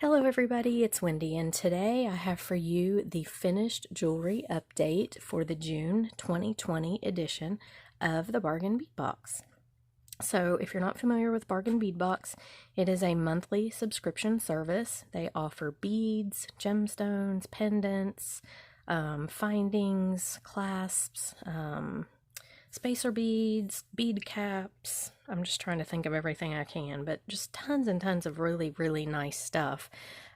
Hello everybody, it's Wendy, and today I have for you the finished jewelry update for the June 2020 edition of the Bargain Bead Box. So if you're not familiar with Bargain Bead Box, it is a monthly subscription service. They offer beads, gemstones, pendants, findings, clasps, spacer beads, bead caps. I'm just trying to think of everything I can, but just tons and tons of really, really nice stuff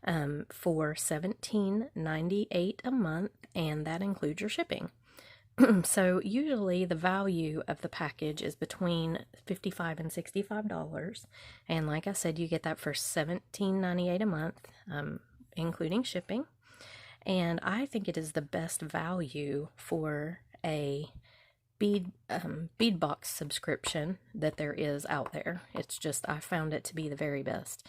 for $17.98 a month, and that includes your shipping. So usually the value of the package is between $55 and $65, and like I said, you get that for $17.98 a month, including shipping. And I think it is the best value for a bead box subscription that there is out there. It's just, I found it to be the very best.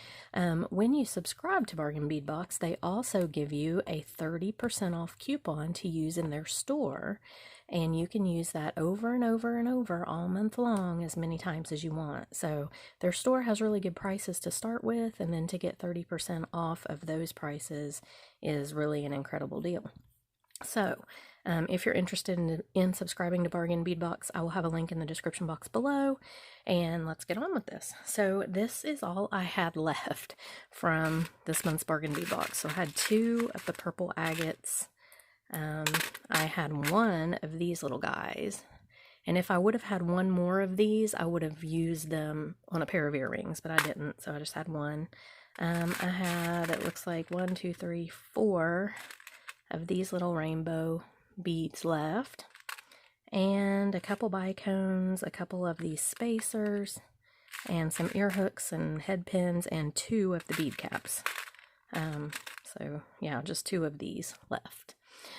When you subscribe to Bargain Bead Box, they also give you a 30% off coupon to use in their store, and you can use that over and over and over all month long, as many times as you want. So their store has really good prices to start with, and then to get 30% off of those prices is really an incredible deal. So, if you're interested in subscribing to Bargain Bead Box, I will have a link in the description box below, and let's get on with this. So this is all I had left from this month's Bargain Bead Box. So I had 2 of the purple agates. I had 1 of these little guys, and if I would have had 1 more of these, I would have used them on a pair of earrings, but I didn't, so I just had 1. I had, it looks like 1, 2, 3, 4 of these little rainbow beads left, and a couple bicones, a couple of these spacers, and some ear hooks and head pins, and 2 of the bead caps. So yeah, just 2 of these left.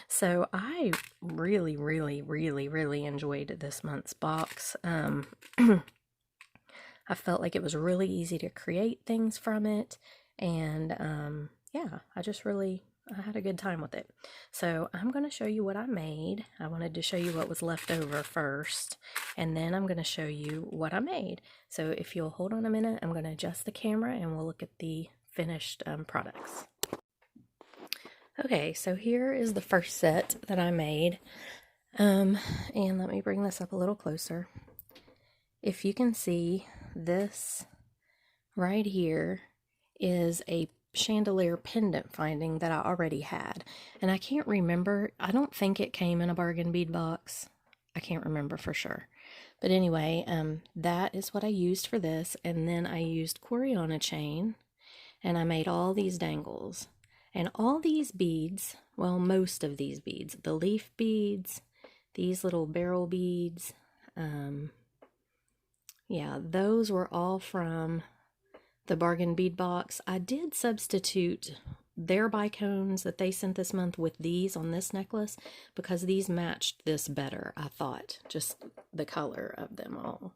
So I really, really, really, really enjoyed this month's box. I felt like it was really easy to create things from it, and yeah, I had a good time with it. So I'm going to show you what I made. I wanted to show you what was left over first, and then I'm going to show you what I made. So if you'll hold on a minute, I'm going to adjust the camera and we'll look at the finished products. Okay, so here is the first set that I made. And let me bring this up a little closer. If you can see, this right here is a chandelier pendant finding that I already had, and I can't remember, I don't think it came in a Bargain Bead Box. I can't remember for sure, but anyway, that is what I used for this. And then I used Coriana chain, and I made all these dangles, and all these beads, well, most of these beads, the leaf beads, these little barrel beads, yeah, those were all from the Bargain Bead Box. I did substitute their bicones that they sent this month with these on this necklace, because these matched this better, I thought, just the color of them all.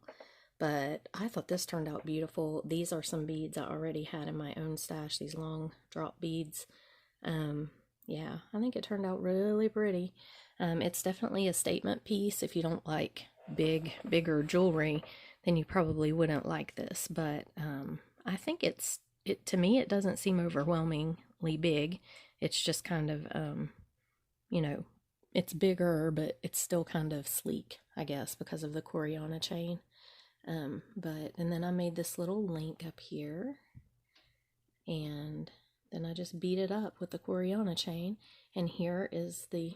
But I thought this turned out beautiful. These are some beads I already had in my own stash, these long drop beads. Yeah, I think it turned out really pretty. It's definitely a statement piece. If you don't like bigger jewelry, then you probably wouldn't like this, but I think to me, it doesn't seem overwhelmingly big. It's just kind of, you know, it's bigger, but it's still kind of sleek, I guess, because of the Coriana chain. And then I made this little link up here, and then I just beat it up with the Coriana chain, and here is the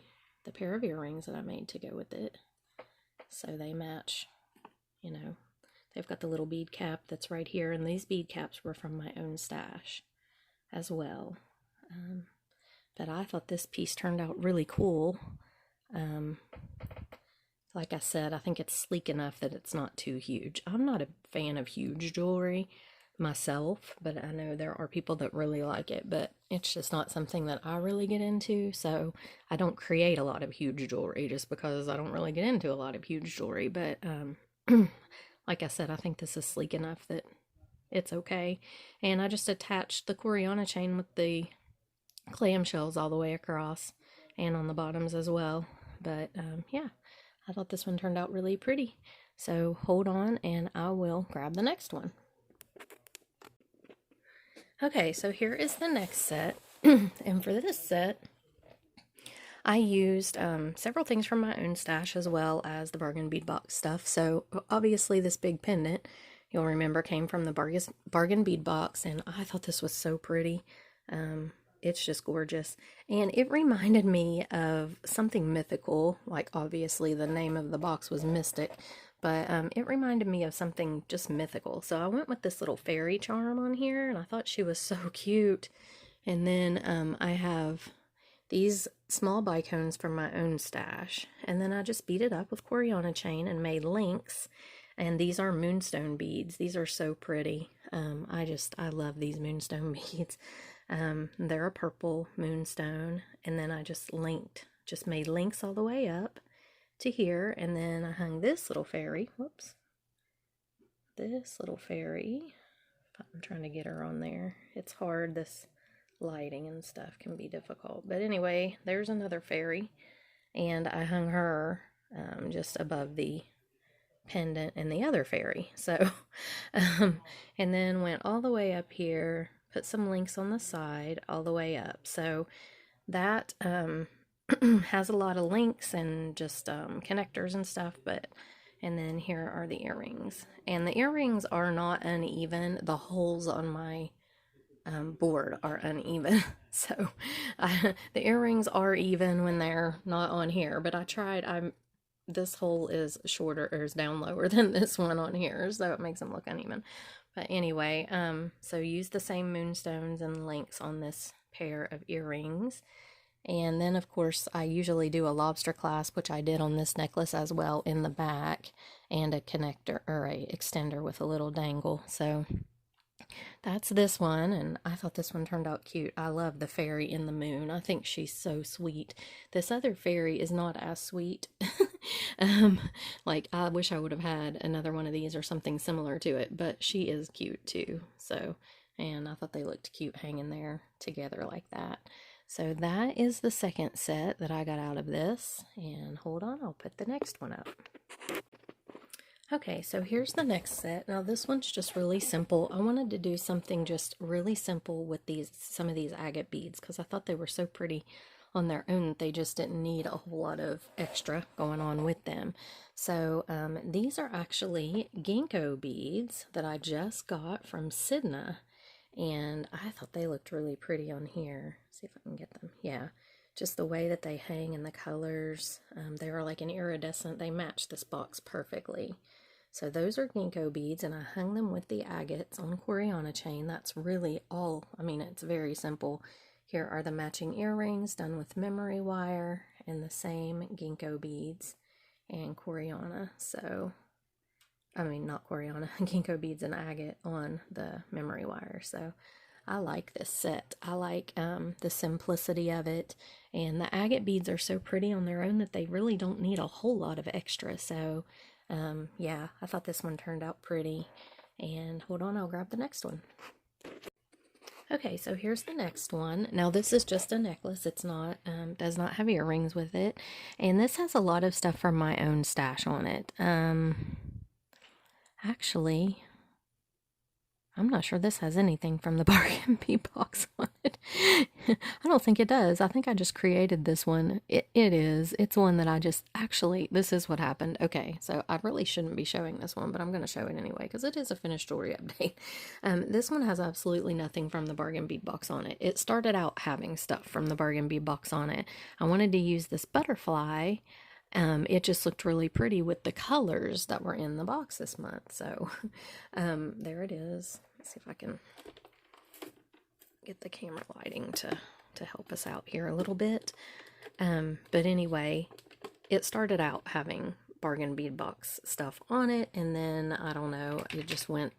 pair of earrings that I made to go with it. So they match, you know. They've got the little bead cap that's right here, and these bead caps were from my own stash as well. But I thought this piece turned out really cool. Like I said, I think it's sleek enough that it's not too huge. I'm not a fan of huge jewelry myself, but I know there are people that really like it, but it's just not something that I really get into, so I don't create a lot of huge jewelry just because I don't really get into a lot of huge jewelry. But like I said, I think this is sleek enough that it's okay. And I just attached the Coriana chain with the clamshells all the way across and on the bottoms as well. But yeah, I thought this one turned out really pretty. So hold on and I will grab the next one. Okay, so here is the next set. And for this set, I used several things from my own stash as well as the bargain bead box stuff. So obviously this big pendant, you'll remember, came from the bargain bead box, and I thought this was so pretty. It's just gorgeous. And it reminded me of something mythical, like obviously the name of the box was Mystic, but it reminded me of something just mythical. So I went with this little fairy charm on here, and I thought she was so cute. And then I have these small bicones from my own stash, and then I just beat it up with Coriana chain and made links. And these are moonstone beads. These are so pretty. I love these moonstone beads. They're a purple moonstone, and then I just made links all the way up to here, and then I hung this little fairy. Whoops. This little fairy. I'm trying to get her on there. It's hard. This lighting and stuff can be difficult. But anyway, there's another fairy, and I hung her just above the pendant and the other fairy. So, and then went all the way up here, put some links on the side all the way up. So that has a lot of links and just connectors and stuff, and then here are the earrings. And the earrings are not uneven. The holes on my board are uneven. So the earrings are even when they're not on here, but this hole is shorter, or is down lower than this one on here, so it makes them look uneven. But anyway, so use the same moonstones and links on this pair of earrings. And then of course I usually do a lobster clasp, which I did on this necklace as well, in the back, and a connector or a extender with a little dangle. So that's this one, and I thought this one turned out cute. I love the fairy in the moon. I think she's so sweet. This other fairy is not as sweet. Like, I wish I would have had another one of these or something similar to it, but she is cute too. So, and I thought they looked cute hanging there together like that. So that is the second set that I got out of this. And hold on, I'll put the next one up. Okay, so here's the next set. Now this one's just really simple. I wanted to do something just really simple with some of these agate beads, because I thought they were so pretty on their own that they just didn't need a whole lot of extra going on with them. So these are actually ginkgo beads that I just got from Sidna, and I thought they looked really pretty on here. See if I can get them. Yeah. Just the way that they hang and the colors, they are like an iridescent. They match this box perfectly. So those are ginkgo beads, and I hung them with the agates on Coriana chain. That's really all. I mean, it's very simple. Here are the matching earrings done with memory wire and the same ginkgo beads and Coriana. So, I mean, not Coriana, ginkgo beads and agate on the memory wire. So I like this set. I like the simplicity of it, and the agate beads are so pretty on their own that they really don't need a whole lot of extra. So yeah, I thought this one turned out pretty. And hold on, I'll grab the next one. Okay, so here's the next one. Now this is just a necklace. It's not, does not have earrings with it, and this has a lot of stuff from my own stash on it. Actually, I'm not sure this has anything from the bargain bead box on it. I don't think it does. I think I just created this one. It is. It's one that I just, actually, this is what happened. Okay, so I really shouldn't be showing this one, but I'm going to show it anyway because it is a finished jewelry update. This one has absolutely nothing from the bargain bead box on it. It started out having stuff from the bargain bead box on it. I wanted to use this butterfly. It just looked really pretty with the colors that were in the box this month. So there it is. Let's see if I can get the camera lighting to help us out here a little bit. But anyway, it started out having bargain bead box stuff on it, and then I don't know, it just went,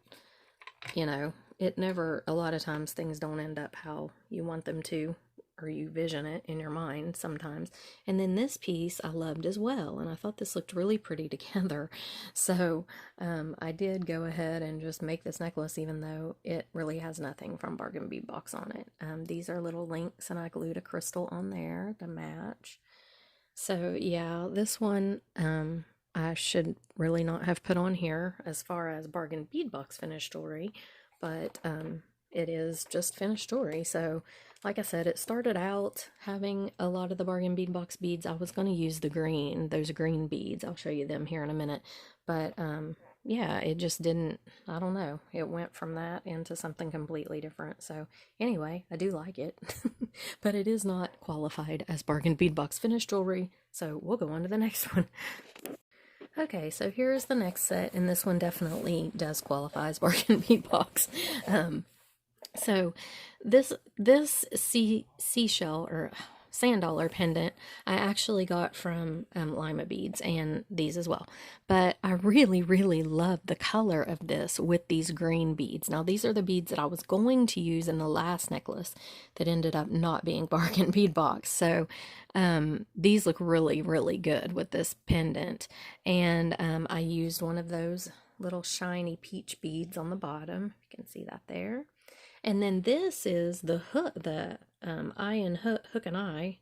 you know, it never, a lot of times things don't end up how you want them to, or you vision it in your mind sometimes. And then this piece I loved as well, and I thought this looked really pretty together. So I did go ahead and just make this necklace, even though it really has nothing from bargain bead box on it. These are little links, and I glued a crystal on there to match. So yeah, this one I should really not have put on here as far as bargain bead box finished jewelry, but it is just finished jewelry. So like I said, it started out having a lot of the bargain bead box beads. I was going to use the green, those green beads. I'll show you them here in a minute. But yeah, it just didn't, I don't know. It went from that into something completely different. So anyway, I do like it. But it is not qualified as bargain bead box finished jewelry. So we'll go on to the next one. Okay, so here's the next set, and this one definitely does qualify as bargain bead box. So this seashell or sand dollar pendant I actually got from Lima Beads, and these as well. But I really love the color of this with these green beads. Now these are the beads that I was going to use in the last necklace that ended up not being bargain bead box. So these look really good with this pendant, and I used one of those little shiny peach beads on the bottom. You can see that there. And then this is the hook, the eye and hook and eye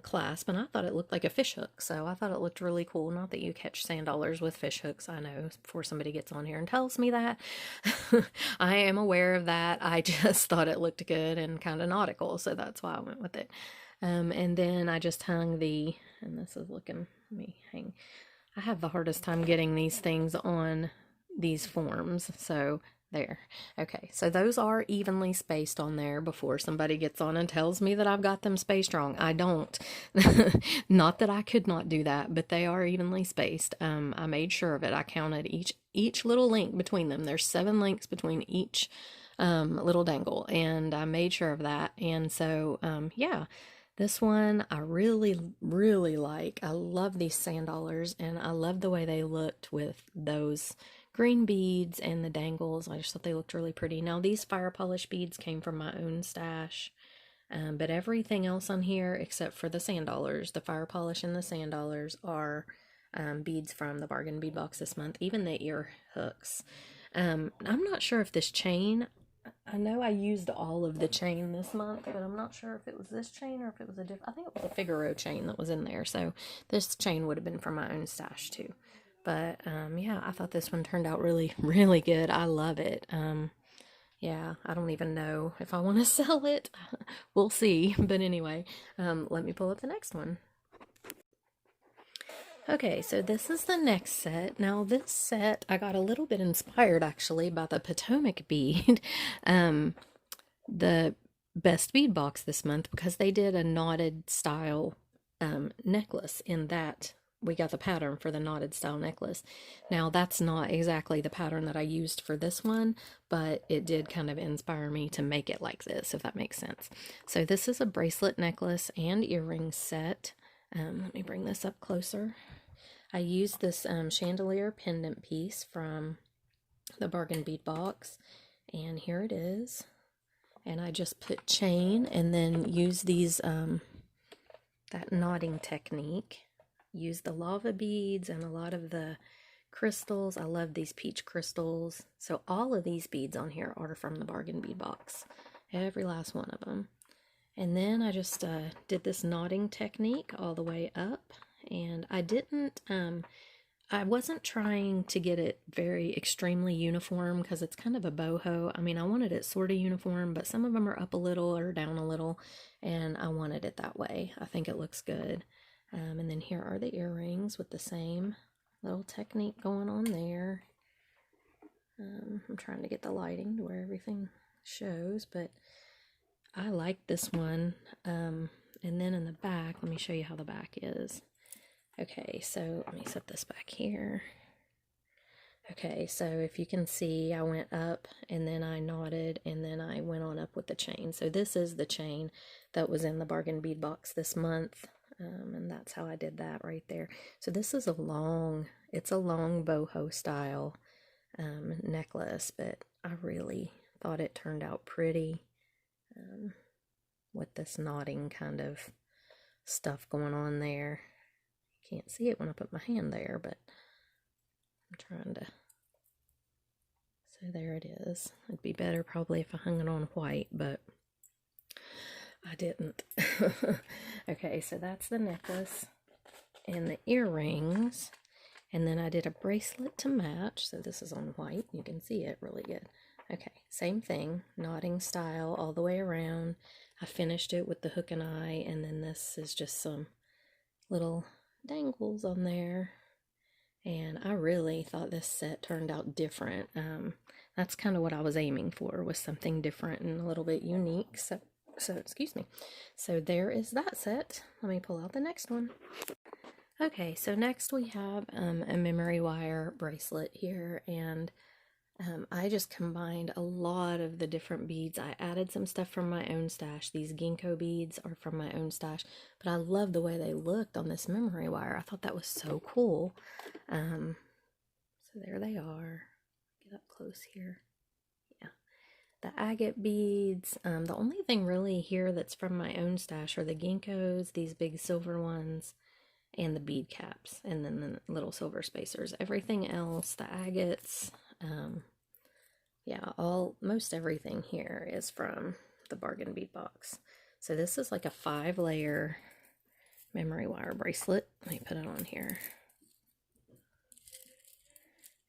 clasp, and I thought it looked like a fish hook, so I thought it looked really cool. Not that you catch sand dollars with fish hooks, I know, before somebody gets on here and tells me that. I am aware of that. I just thought it looked good and kind of nautical, so that's why I went with it. And then I just hung the, and this is looking, let me hang, I have the hardest time getting these things on these forms, so there. Okay, so those are evenly spaced on there before somebody gets on and tells me that I've got them spaced wrong. I don't. Not that I could not do that, but they are evenly spaced. I made sure of it. I counted each little link between them. There's 7 links between each little dangle, and I made sure of that. And so, yeah. This one I really like. I love these sand dollars, and I love the way they looked with those green beads and the dangles. I just thought they looked really pretty. Now these fire polish beads came from my own stash, but everything else on here except for the sand dollars, the fire polish and the sand dollars, are beads from the bargain bead box this month. Even the ear hooks. I'm not sure if this chain, I know I used all of the chain this month, but I'm not sure if it was this chain or if it was a different, I think it was a Figaro chain that was in there, so this chain would have been from my own stash too. But yeah, I thought this one turned out really good. I love it. Yeah, I don't even know if I want to sell it. We'll see. But anyway, let me pull up the next one. Okay, so this is the next set. Now this set, I got a little bit inspired actually by the Potomac bead, the best bead box this month, because they did a knotted style necklace in that. We got the pattern for the knotted style necklace. Now that's not exactly the pattern that I used for this one, but it did kind of inspire me to make it like this, if that makes sense. So this is a bracelet necklace and earring set. Let me bring this up closer. I used this chandelier pendant piece from the bargain bead box, and here it is. And I just put chain and then use these that knotting technique. Use the lava beads and a lot of the crystals. I love these peach crystals. So all of these beads on here are from the bargain bead box. Every last one of them. And then I just did this knotting technique all the way up. And I didn't, I wasn't trying to get it very extremely uniform because it's kind of a boho. I mean, I wanted it sort of uniform, but some of them are up a little or down a little, and I wanted it that way. I think it looks good. And then here are the earrings with the same little technique going on there. I'm trying to get the lighting to where everything shows, but I like this one. And then in the back, let me show you how the back is. Okay, so let me set this back here. Okay, so if you can see, I went up and then I knotted and then I went on up with the chain. So this is the chain that was in the bargain bead box this month. And that's how I did that right there. So this is it's a long boho style necklace, but I really thought it turned out pretty with this knotting kind of stuff going on there. Can't see it when I put my hand there, but I'm trying to. So there it is. It'd be better probably if I hung it on white, but I didn't. Okay, so that's the necklace and the earrings. And then I did a bracelet to match. So this is on white. You can see it really good. Okay, same thing, knotting style all the way around. I finished it with the hook and eye, and then this is just some little dangles on there. And I really thought this set turned out different. That's kind of what I was aiming for, was something different and a little bit unique. So excuse me. So there is that set. Let me pull out the next one. Okay, so next we have a memory wire bracelet here, and I just combined a lot of the different beads. I added some stuff from my own stash. These ginkgo beads are from my own stash, but I love the way they looked on this memory wire. I thought that was so cool. So there they are. Get up close here. Yeah, the agate beads. The only thing really here that's from my own stash are the ginkgos, these big silver ones, and the bead caps, and then the little silver spacers. Everything else, the agates, yeah, most everything here is from the Bargain Bead Box. So this is like a 5-layer memory wire bracelet. Let me put it on here.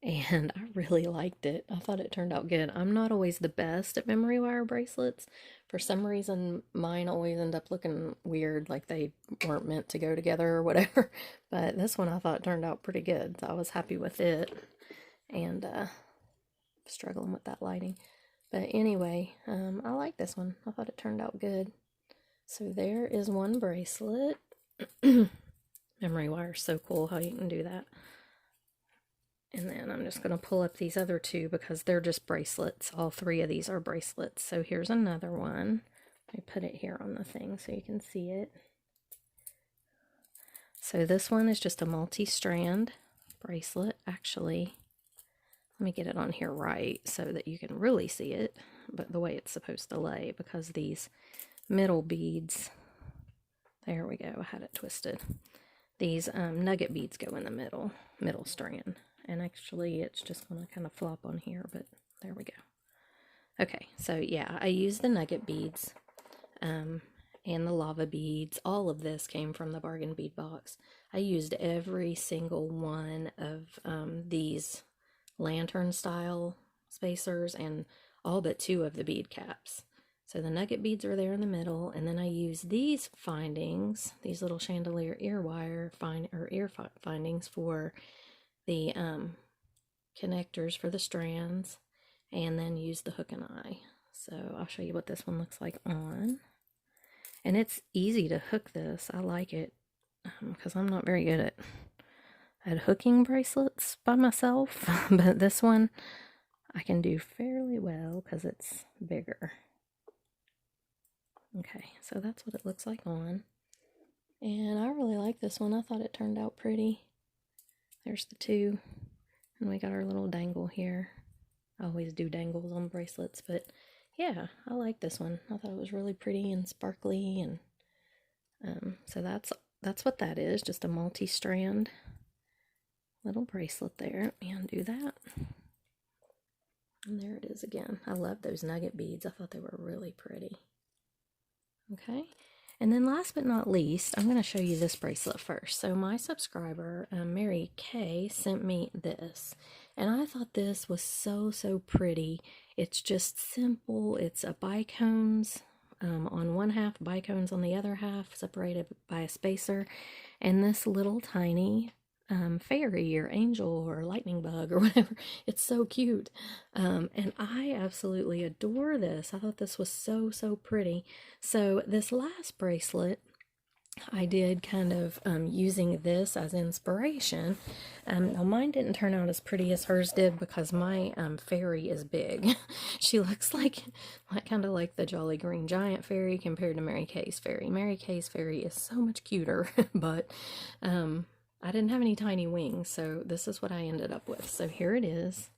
And I really liked it. I thought it turned out good. I'm not always the best at memory wire bracelets. For some reason, mine always end up looking weird, like they weren't meant to go together or whatever. But this one I thought turned out pretty good. So I was happy with it. And struggling with that lighting. But anyway, I like this one. I thought it turned out good. So there is one bracelet. Memory wire, so cool how you can do that. And then I'm just going to pull up these other two because they're just bracelets. All 3 of these are bracelets. So here's another one. Let me put it here on the thing so you can see it. So this one is just a multi-strand bracelet. Actually, let me get it on here right so that you can really see it, but the way it's supposed to lay, because these middle beads, there we go, I had it twisted. These nugget beads go in the middle strand. And actually it's just going to kind of flop on here, but there we go. Okay, so yeah, I used the nugget beads and the lava beads. All of this came from the Bargain Bead Box. I used every single one of these lantern style spacers and all but 2 of the bead caps. So the nugget beads are there in the middle, and then I use these findings, these little chandelier ear findings for the connectors for the strands, and then use the hook and eye. So I'll show you what this one looks like on. And it's easy to hook this. I like it because I'm not very good at hooking bracelets by myself, but this one I can do fairly well because it's bigger. Okay, so that's what it looks like on. And I really like this one. I thought it turned out pretty. There's the 2. And we got our little dangle here. I always do dangles on bracelets, but yeah, I like this one. I thought it was really pretty and sparkly, and so that's what that is, just a multi-strand little bracelet there. Let me undo that. And there it is again. I love those nugget beads. I thought they were really pretty. Okay, and then last but not least, I'm going to show you this bracelet first. So my subscriber, Mary Kay, sent me this, and I thought this was so pretty. It's just simple. It's a bicones on one half, bicones on the other half, separated by a spacer, and this little tiny fairy or angel or lightning bug or whatever. It's so cute. And I absolutely adore this. I thought this was so pretty. So this last bracelet I did kind of using this as inspiration. Now mine didn't turn out as pretty as hers did because my fairy is big. She looks like kind of like the Jolly Green Giant fairy compared to Mary Kay's fairy. Mary Kay's fairy is so much cuter, but I didn't have any tiny wings, so this is what I ended up with. So here it is.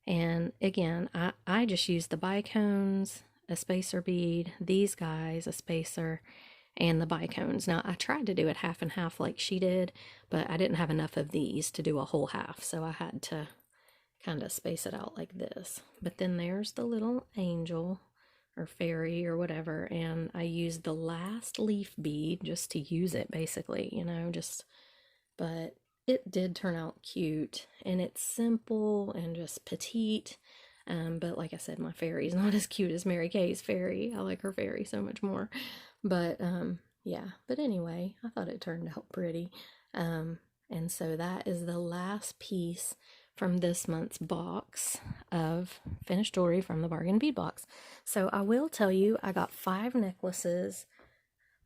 And again, I just used the bicones, a spacer bead, these guys, a spacer, and the bicones. Now, I tried to do it half and half like she did, but I didn't have enough of these to do a whole half, so I had to kind of space it out like this. But then there's the little angel or fairy or whatever, and I used the last leaf bead just to use it, basically, you know, but it did turn out cute, and it's simple and just petite. But like I said, my fairy's not as cute as Mary Kay's fairy. I like her fairy so much more. But yeah, but anyway, I thought it turned out pretty. And so that is the last piece from this month's box of finished jewelry from the Bargain Bead Box. So I will tell you, I got 5 necklaces,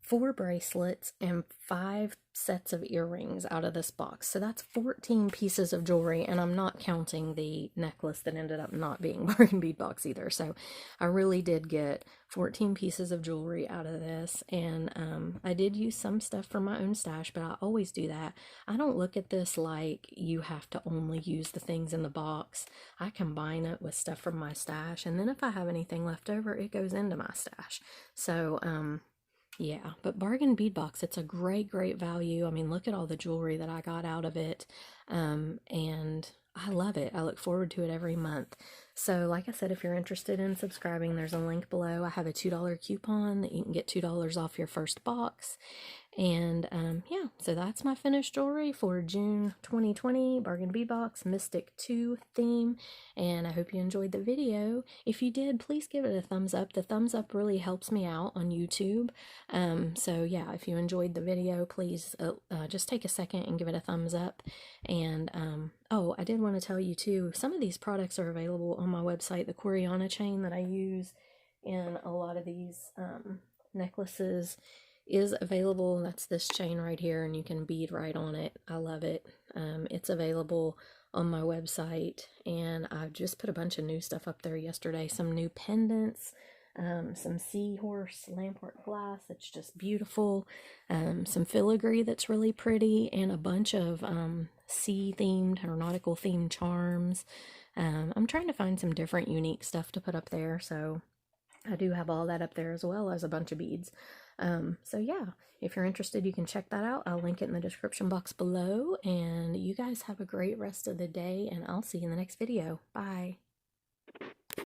4 bracelets, and 5 sets of earrings out of this box. So that's 14 pieces of jewelry, and I'm not counting the necklace that ended up not being Bargain Bead Box either. So I really did get 14 pieces of jewelry out of this, and I did use some stuff from my own stash, but I always do that. I don't look at this like you have to only use the things in the box. I combine it with stuff from my stash, and then if I have anything left over, it goes into my stash. So yeah, but Bargain Bead Box, it's a great value. I mean, look at all the jewelry that I got out of it, and I love it. I look forward to it every month. So like I said, if you're interested in subscribing, there's a link below. I have a $2 coupon that you can get $2 off your first box. And yeah, so that's my finished jewelry for June 2020 Bargain Bead Box Mystic 2 theme. And I hope you enjoyed the video. If you did, please give it a thumbs up. The thumbs up really helps me out on YouTube. So yeah, if you enjoyed the video, please just take a second and give it a thumbs up. And oh, I did want to tell you too, some of these products are available on my website. The Coriana chain that I use in a lot of these necklaces is available. That's this chain right here, and you can bead right on it. I love it. It's available on my website, and I just put a bunch of new stuff up there yesterday. Some new pendants, some seahorse lampwork glass that's just beautiful, some filigree that's really pretty, and a bunch of sea themed or nautical themed charms. I'm trying to find some different unique stuff to put up there, so I do have all that up there, as well as a bunch of beads. So yeah, if you're interested, you can check that out. I'll link it in the description box below, and you guys have a great rest of the day, and I'll see you in the next video. Bye.